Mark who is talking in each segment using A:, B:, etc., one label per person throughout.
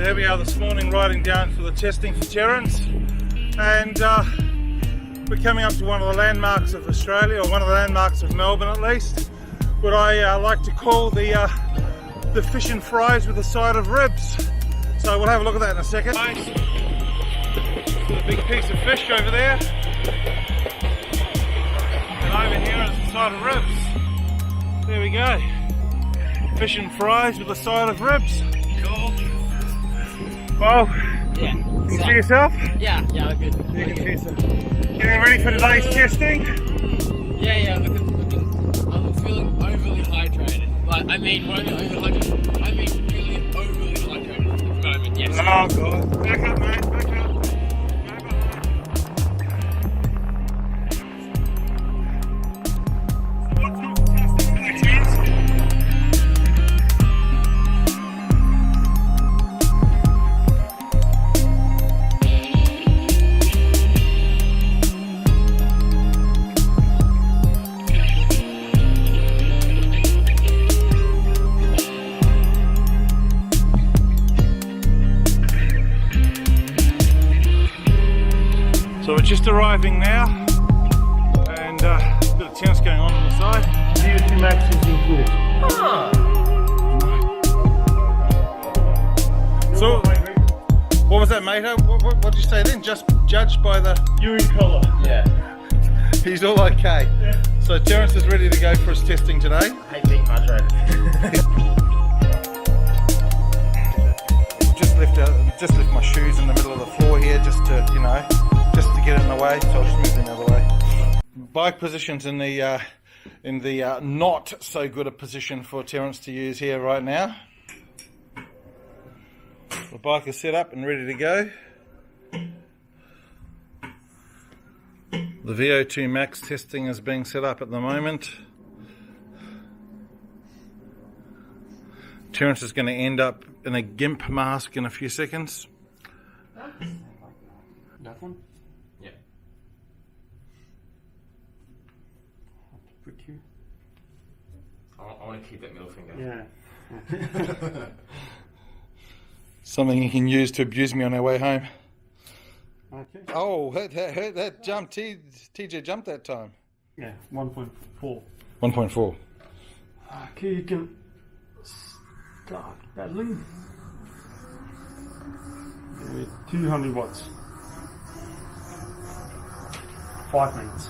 A: here we are this morning riding down for the testing for Terence, and we're coming up to one of the landmarks of Australia, or one of the landmarks of Melbourne at least, what I like to call the fish and fries with a side of ribs. So we'll have a look at that in a second. Nice. A big piece of fish over there, and over here is a side of ribs. There we go. Fish and fries with a side of ribs. Cool. Well,
B: yeah.
A: You see yourself?
B: Yeah, look good.
A: You can see yourself. Getting ready for today's testing?
B: Yeah, I'm feeling overly hydrated. Like, I mean, when I mean overly hydrated, I mean really overly hydrated at the moment, yes.
A: Oh god. Back up, mate, back up. So we're just arriving now, and a bit of tennis going on the side. Vo2 Max is included. So, what was that, mate? What did you say then? Just judged by the urine colour.
B: Yeah.
A: He's all okay. Yeah. So Terence is ready to go for his testing today.
B: I hate being hydrated.
A: just left my shoes in the middle of the floor here, just to just to get in the way. So I'll just move them out of the way. Bike positions in the not so good a position for Terence to use here right now. The bike is set up and ready to go. The Vo2 Max testing is being set up at the moment. Terence is going to end up in a GIMP mask in a few seconds.
B: That one? Yeah. Pretty cute. I want to keep that middle finger.
A: Yeah. Something you can use to abuse me on our way home.
C: Okay.
A: Oh, that jump. TJ jumped that time.
C: Yeah, 1.4.
A: 1.4.
C: Okay, you can start paddling. 200 watts. 5 minutes.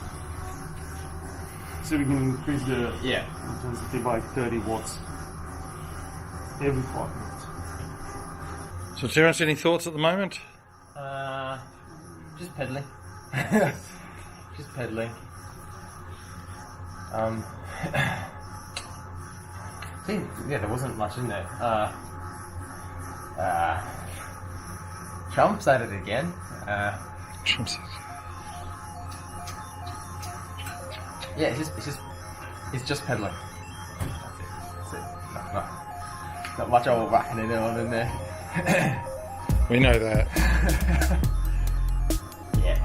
C: So we can increase the intensity by 30 watts every 5 minutes.
A: So Terence, any thoughts at the moment?
B: Just pedaling. Just pedaling. I think, there wasn't much in there. Trump's at it again.
A: Trump's
B: Yeah, it's just pedaling. That's it. Not much old whacking it on in there.
A: We know that.
B: Yeah.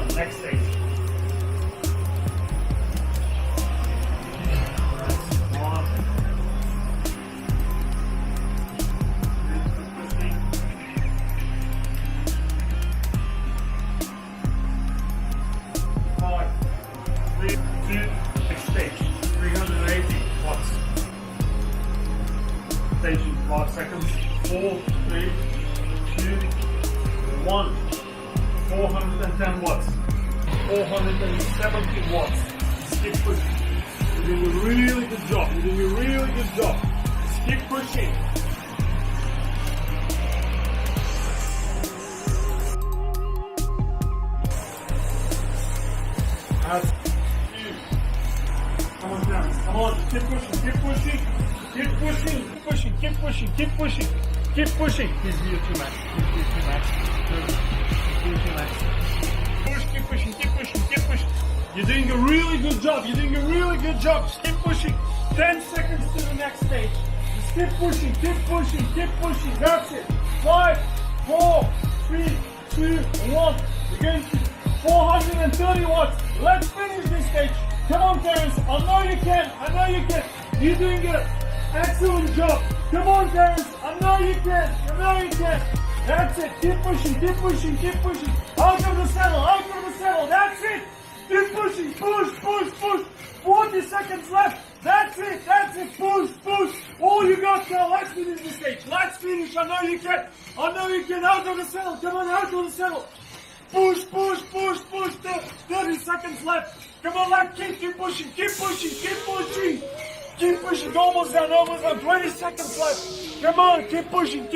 C: on, next stage. Stage in 5 seconds. 4, 3, 2, 1. 410 watts. 470 watts. Keep pushing. You're doing a really good job. You're doing a really good job. Just keep pushing. That's huge. Come on down. Come on. Keep pushing. Keep pushing. Keep pushing, keep pushing, keep pushing, keep pushing, keep pushing. Here's Vo2 Max. Here's Vo2 Max. Here's Vo2 Max. Push, keep pushing, keep pushing, keep pushing. You're doing a really good job. You're doing a really good job. Just keep pushing. 10 seconds to the next stage. Just keep pushing, keep pushing, keep pushing. That's it. 5, 4, 3, 2, 1. We're going to 430 watts. Let's finish this stage. Come on, Terence. I know you can. I know you can. You're doing it. Excellent job. Come on, Terence. I know you can. I know you can. That's it. Keep pushing. Keep pushing. Keep pushing. Out of the saddle. Out of the saddle. That's it. Keep pushing. Push, push, push. 40 seconds left. That's it. That's it. Push, push. All you got now. Let's finish the stage. Let's finish. I know you can. I know you can. Out of the saddle. Come on, out of the saddle. Push, push, push, push. 30 seconds left. Come on, let's keep pushing. Keep pushing. Keep pushing. Keep pushing, almost done, 20 seconds left. Come on, keep pushing,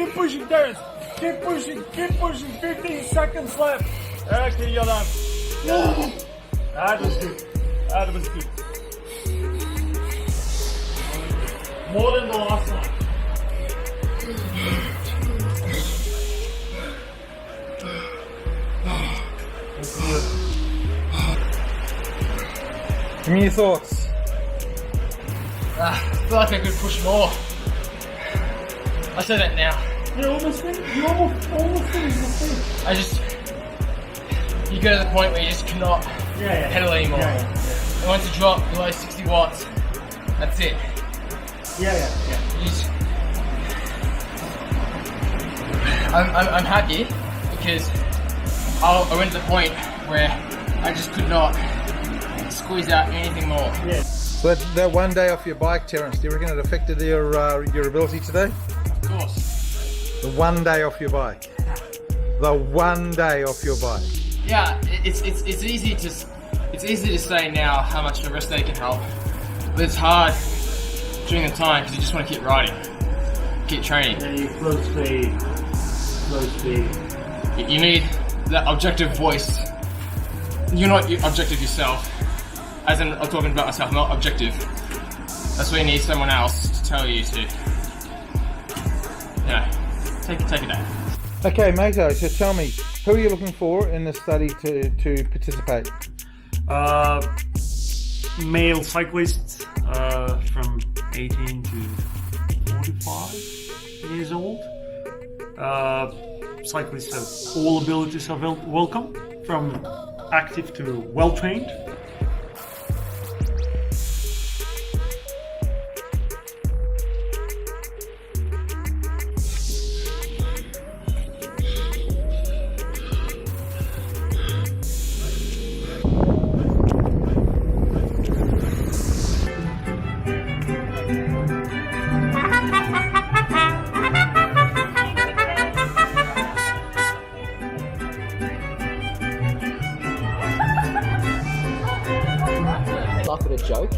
C: Terence. Keep pushing, 15 seconds left. Okay, you're done. That was good. That was good. More than the last one.
A: Give me your thoughts.
B: I feel like I could push more. I say that now.
C: You're almost finished. You almost finished the thing.
B: You go to the point where you just cannot pedal anymore. And once you drop below 60 watts, that's it. I'm happy because I went to the point where I just could not squeeze out anything more.
C: Yeah.
A: So that one day off your bike, Terence, do you reckon it affected your ability today?
B: Of course.
A: The one day off your bike. The one day off your bike.
B: Yeah, it's easy to say now how much the rest day can help, but it's hard during the time because you just want to keep riding, keep training.
C: Yeah, you flow speed.
B: You need that objective voice. You're not objective yourself. As in, I'm talking about myself, not objective. That's why you need someone else to tell you to, take it out.
A: Okay, Mato, so tell me, who are you looking for in the study to participate?
C: Male cyclists from 18 to 45 years old. Cyclists of all abilities are welcome, from active to well-trained.
D: Laugh at a joke,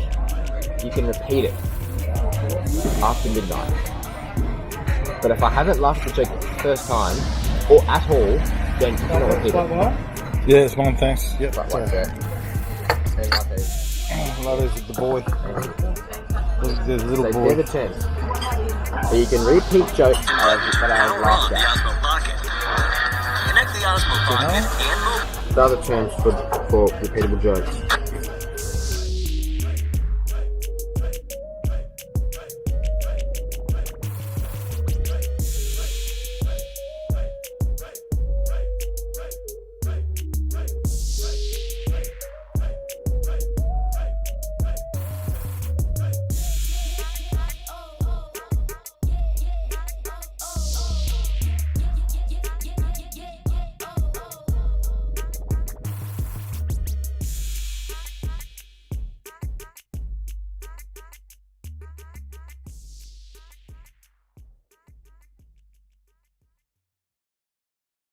D: you can repeat it after midnight. But if I haven't laughed at a joke the first time, or at all, then you cannot repeat it.
A: Yeah, it's one, thanks. Yep.
D: Right there. Say latte.
A: Latte's the boy. There's a little
D: So
A: boy.
D: there's a chance. So you can repeat jokes that I laughed at. Another chance for repeatable jokes.